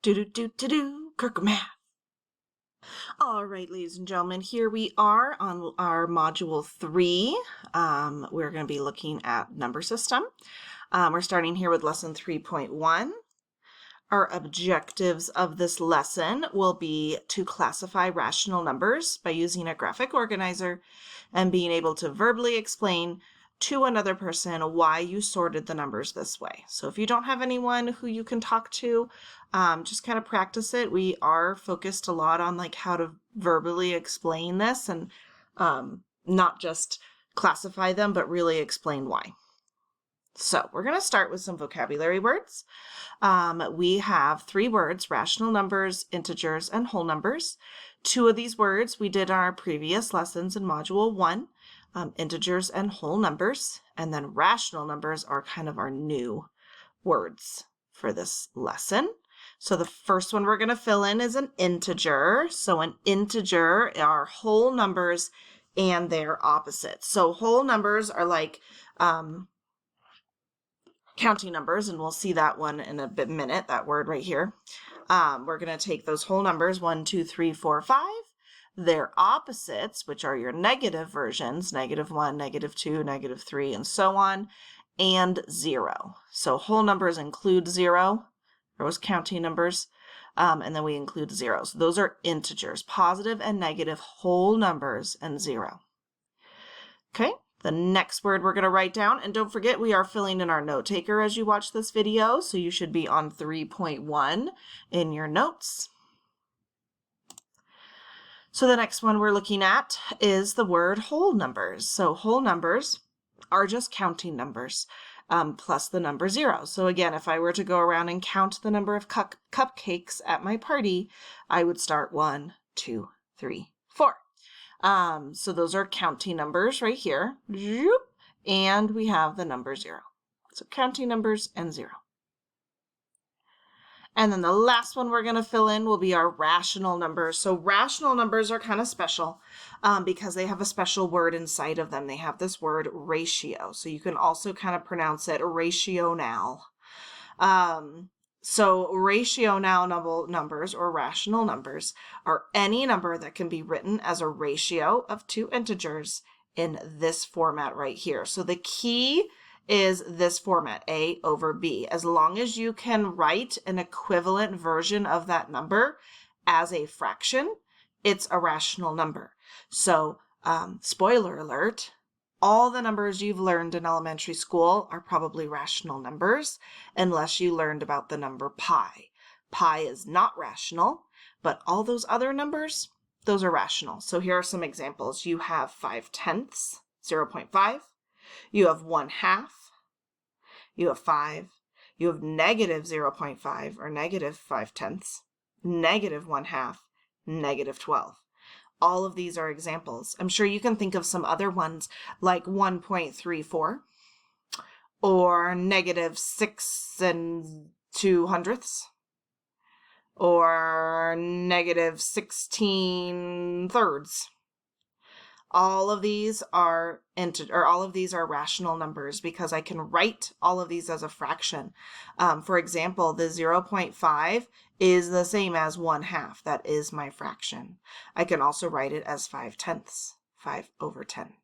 Kirk Math. All right, ladies and gentlemen, here we are on our module 3. We're going to be looking at number system. We're starting here with lesson 3.1. Our objectives of this lesson will be to classify rational numbers by using a graphic organizer and being able to verbally explain to another person why you sorted the numbers this way. So if you don't have anyone who you can talk to, just kind of practice it. We are focused a lot on like how to verbally explain this and not just classify them, but really explain why. So we're going to start with some vocabulary words. We have 3 words: rational numbers, integers, and whole numbers. 2 of these words we did in our previous lessons in module 1, integers and whole numbers, and then rational numbers are kind of our new words for this lesson. So the first one we're going to fill in is an integer. So an integer are whole numbers and their opposites. So whole numbers are like counting numbers, and we'll see that one in a minute, that word right here. We're going to take those whole numbers, 1, 2, 3, 4, 5, their opposites, which are your negative versions, -1, -2, -3, and so on, and 0. So whole numbers include 0, those counting numbers, and then we include 0. So those are integers, positive and negative whole numbers, and 0. Okay. The next word we're going to write down, and don't forget we are filling in our note taker as you watch this video, so you should be on 3.1 in your notes. So the next one we're looking at is the word whole numbers. So whole numbers are just counting numbers plus the number 0. So again, if I were to go around and count the number of cupcakes at my party, I would start 1, 2, 3, 4. So those are counting numbers right here. And we have the number 0. So counting numbers and 0. And then the last one we're going to fill in will be our rational numbers. So rational numbers are kind of special because they have a special word inside of them. They have this word ratio. So you can also kind of pronounce it rational. So rational numbers or rational numbers are any number that can be written as a ratio of 2 integers in this format right here. So the key is this format, A over B. As long as you can write an equivalent version of that number as a fraction, it's a rational number. So spoiler alert, all the numbers you've learned in elementary school are probably rational numbers, unless you learned about the number pi. Pi is not rational, but all those other numbers, those are rational. So here are some examples. You have 5/10, 0.5. You have 1/2. You have 5. You have negative 0.5 or negative 5/10, negative 1/2, negative 12. All of these are examples. I'm sure you can think of some other ones like 1.34 or negative 6 2/100 or negative 16/3. All of these are rational numbers because I can write all of these as a fraction. For example, the 0.5 is the same as 1/2. That is my fraction. I can also write it as 5/10, 5/10.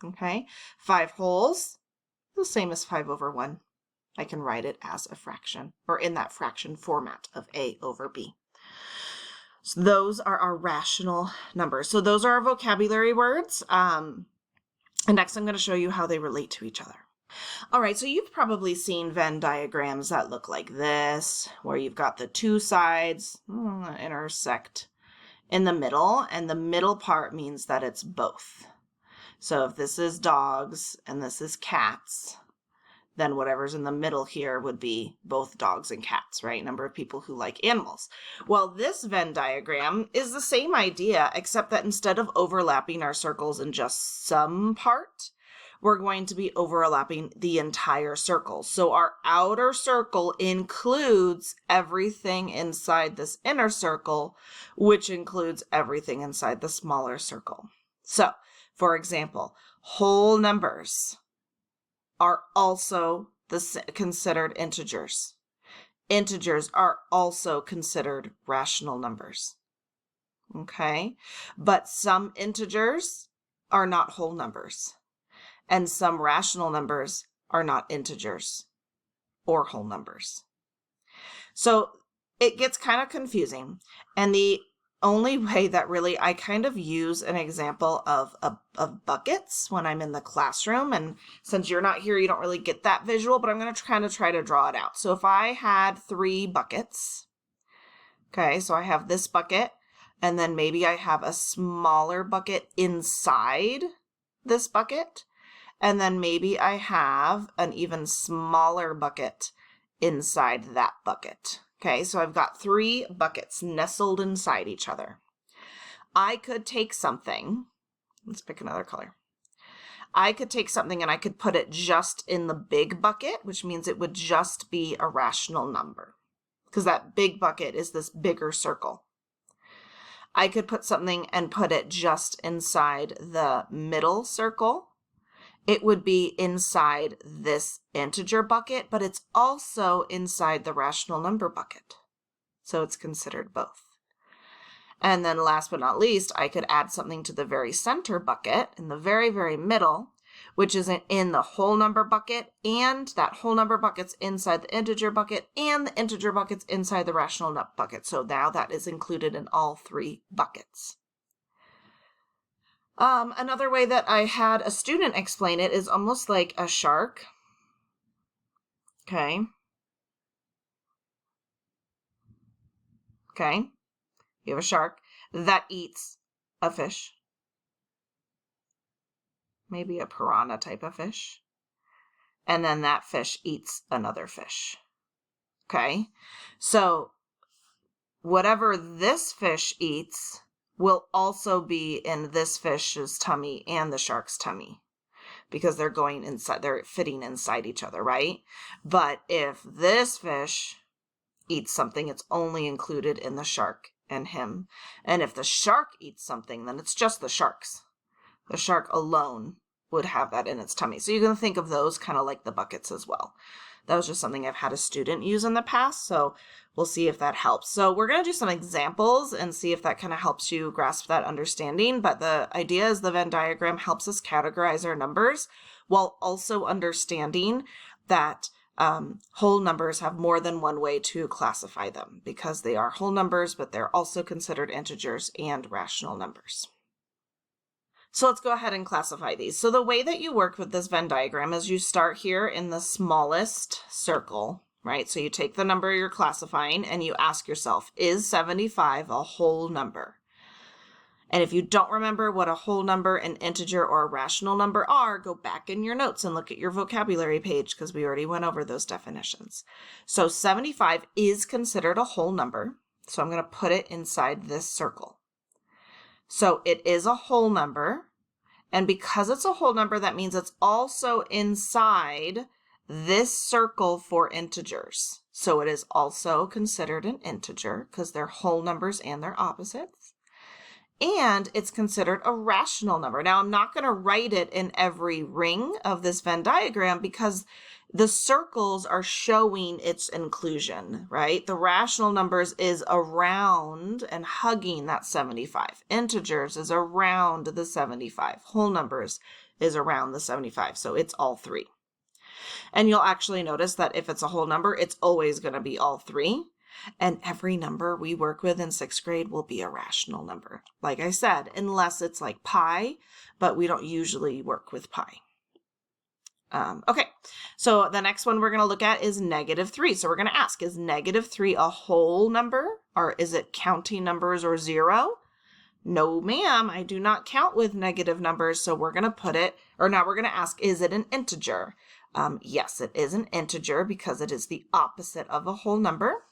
Okay, 5 wholes, the same as 5/1. I can write it as a fraction or in that fraction format of A over B. So those are our rational numbers. So those are our vocabulary words. And next I'm going to show you how they relate to each other. All right, so you've probably seen Venn diagrams that look like this, where you've got the 2 sides intersect in the middle, and the middle part means that it's both. So if this is dogs and this is cats, then whatever's in the middle here would be both dogs and cats, right? Number of people who like animals. Well, this Venn diagram is the same idea, except that instead of overlapping our circles in just some part, we're going to be overlapping the entire circle. So our outer circle includes everything inside this inner circle, which includes everything inside the smaller circle. So, for example, whole numbers are also considered integers. integers are also considered rational numbers. Okay, but some integers are not whole numbers, and some rational numbers are not integers or whole numbers. So it gets kind of confusing, and the only way that really I kind of use an example of buckets when I'm in the classroom, and since you're not here, you don't really get that visual, but I'm going to kind of try to draw it out. So if I had 3 buckets, okay, so I have this bucket, and then maybe I have a smaller bucket inside this bucket, and then maybe I have an even smaller bucket inside that bucket. Okay, so I've got 3 buckets nestled inside each other. I could take something, let's pick another color. I could take something and I could put it just in the big bucket, which means it would just be a rational number, because that big bucket is this bigger circle. I could put something and put it just inside the middle circle. It would be inside this integer bucket, but it's also inside the rational number bucket. So it's considered both. And then last but not least, I could add something to the very center bucket in the very, very middle, which is in the whole number bucket, and that whole number bucket's inside the integer bucket, and the integer bucket's inside the rational number bucket. So now that is included in all 3 buckets. Another way that I had a student explain it is almost like a shark. Okay. Okay. You have a shark that eats a fish. Maybe a piranha type of fish. And then that fish eats another fish. Okay. So whatever this fish eats will also be in this fish's tummy and the shark's tummy, because they're going inside, they're fitting inside each other, right? But if this fish eats something, it's only included in the shark and him. And if the shark eats something, then it's just the sharks. The shark alone would have that in its tummy. So you're going to think of those kind of like the buckets as well. That was just something I've had a student use in the past, so we'll see if that helps. So we're going to do some examples and see if that kind of helps you grasp that understanding. But the idea is the Venn diagram helps us categorize our numbers while also understanding that whole numbers have more than one way to classify them, because they are whole numbers, but they're also considered integers and rational numbers. So let's go ahead and classify these. So the way that you work with this Venn diagram is you start here in the smallest circle, right? So you take the number you're classifying and you ask yourself, is 75 a whole number? And if you don't remember what a whole number, an integer, or a rational number are, go back in your notes and look at your vocabulary page, because we already went over those definitions. So 75 is considered a whole number. So I'm going to put it inside this circle. So it is a whole number, and because it's a whole number, that means it's also inside this circle for integers. So it is also considered an integer because they're whole numbers and they're opposites. And it's considered a rational number. Now, I'm not going to write it in every ring of this Venn diagram because the circles are showing its inclusion, right? The rational numbers is around and hugging that 75. Integers is around the 75. Whole numbers is around the 75. So it's all 3. And you'll actually notice that if it's a whole number, it's always going to be all 3. And every number we work with in 6th grade will be a rational number. Like I said, unless it's like pi, but we don't usually work with pi. Okay, so the next one we're going to look at is -3. So we're going to ask, is -3 a whole number, or is it counting numbers or 0? No, ma'am, I do not count with negative numbers. So we're going to put it, or now we're going to ask, is it an integer? Yes, it is an integer because it is the opposite of a whole number.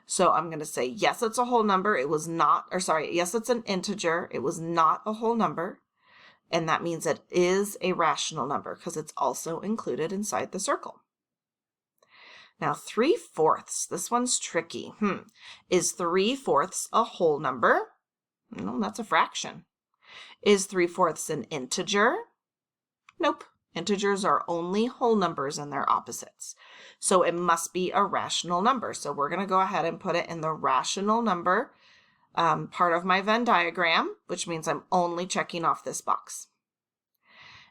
So I'm going to say, yes, it's a whole number. It was not, or sorry, yes, it's an integer. It was not a whole number. And that means it is a rational number because it's also included inside the circle. Now, 3/4, this one's tricky. Is 3/4 a whole number? No, that's a fraction. Is 3/4 an integer? Nope. Integers are only whole numbers and they're opposites. So it must be a rational number. So we're going to go ahead and put it in the rational number part of my Venn diagram, which means I'm only checking off this box.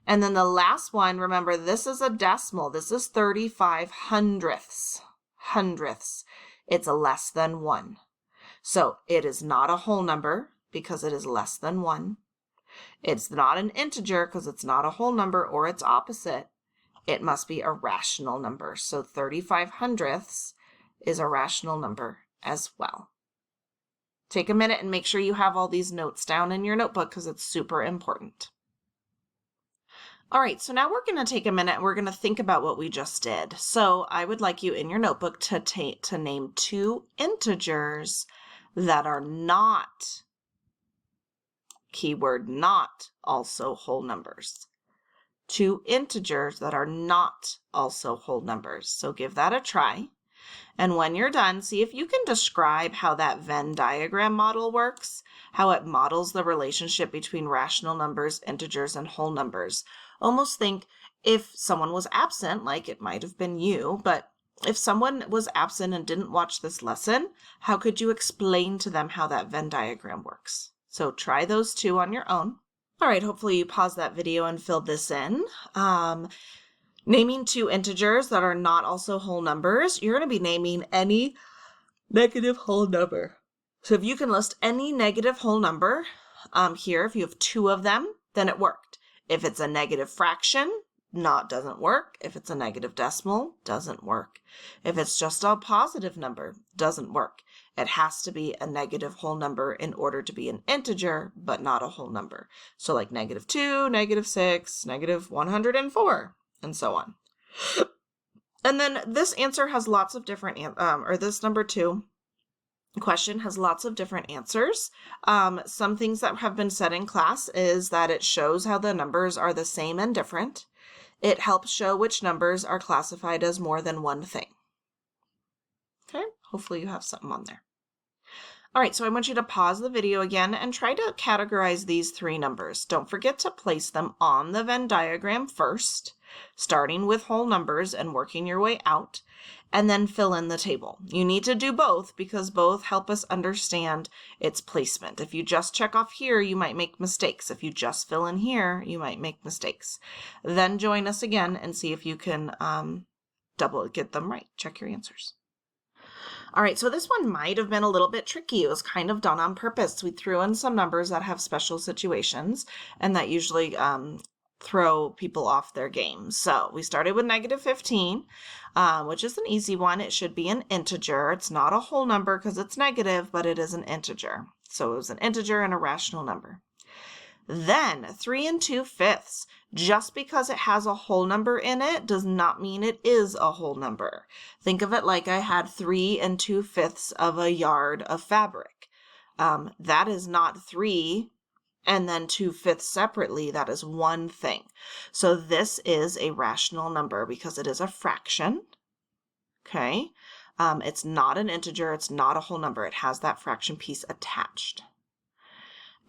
And then the last one, remember, this is a decimal. This is 35 hundredths. Hundredths. It's a less than 1. So it is not a whole number because it is less than 1. It's not an integer because it's not a whole number or its opposite. It must be a rational number. So 35 hundredths is a rational number as well. Take a minute and make sure you have all these notes down in your notebook because it's super important. All right, so now we're going to take a minute and we're going to think about what we just did. So I would like you in your notebook to name 2 integers that are not, keyword not, also whole numbers. 2 integers that are not also whole numbers. So give that a try. And when you're done, see if you can describe how that Venn diagram model works, how it models the relationship between rational numbers, integers, and whole numbers. Almost think if someone was absent, like it might have been you, but if someone was absent and didn't watch this lesson, how could you explain to them how that Venn diagram works? So try those 2 on your own. All right, hopefully you paused that video and filled this in. Naming 2 integers that are not also whole numbers, you're going to be naming any negative whole number. So if you can list any negative whole number here, if you have 2 of them, then it worked. If it's a negative fraction, doesn't work. If it's a negative decimal, doesn't work. If it's just a positive number, doesn't work. It has to be a negative whole number in order to be an integer, but not a whole number. So like -2, -6, -104. And so on. And then this answer has lots of different, this number 2 question has lots of different answers. Some things that have been said in class is that it shows how the numbers are the same and different. It helps show which numbers are classified as more than one thing. Okay, hopefully you have something on there. All right, so I want you to pause the video again and try to categorize these 3 numbers. Don't forget to place them on the Venn diagram first, starting with whole numbers and working your way out, and then fill in the table. You need to do both because both help us understand its placement. If you just check off here, you might make mistakes. If you just fill in here, you might make mistakes. Then join us again and see if you can get them right. Check your answers. All right, so this one might have been a little bit tricky. It was kind of done on purpose. We threw in some numbers that have special situations and that usually throw people off their game. So we started with -15, which is an easy one. It should be an integer. It's not a whole number because it's negative, but it is an integer. So it was an integer and a rational number. Then 3 2/5. Just because it has a whole number in it does not mean it is a whole number. Think of it like I had 3 2/5 of a yard of fabric. That is not 3 and then 2/5 separately. That is one thing. So this is a rational number because it is a fraction. Okay. It's not an integer. It's not a whole number. It has that fraction piece attached.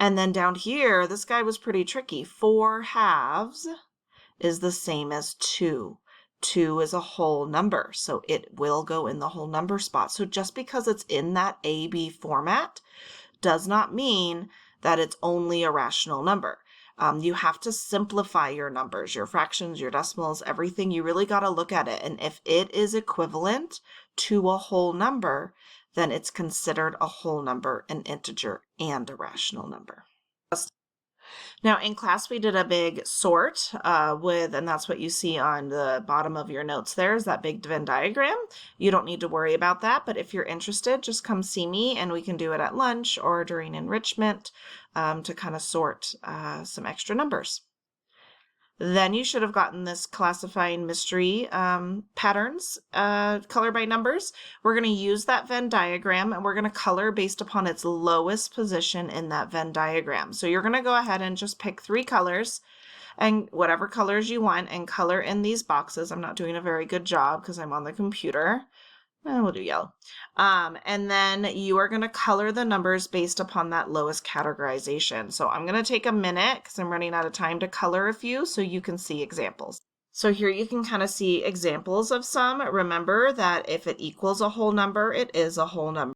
And then down here, this guy was pretty tricky. 4 halves is the same as 2. 2 is a whole number, so it will go in the whole number spot. So just because it's in that AB format does not mean that it's only a rational number. You have to simplify your numbers, your fractions, your decimals, everything. You really got to look at it. And if it is equivalent to a whole number, then it's considered a whole number, an integer, and a rational number. Now in class we did a big sort and that's what you see on the bottom of your notes there is that big Venn diagram. You don't need to worry about that, but if you're interested, just come see me and we can do it at lunch or during enrichment to kind of sort some extra numbers. Then you should have gotten this classifying mystery patterns, color by numbers. We're going to use that Venn diagram and we're going to color based upon its lowest position in that Venn diagram. So you're going to go ahead and just pick 3 colors and whatever colors you want and color in these boxes. I'm not doing a very good job because I'm on the computer. We'll do yellow. And then you are going to color the numbers based upon that lowest categorization. So I'm going to take a minute because I'm running out of time to color a few so you can see examples. So here you can kind of see examples of some. Remember that if it equals a whole number, it is a whole number.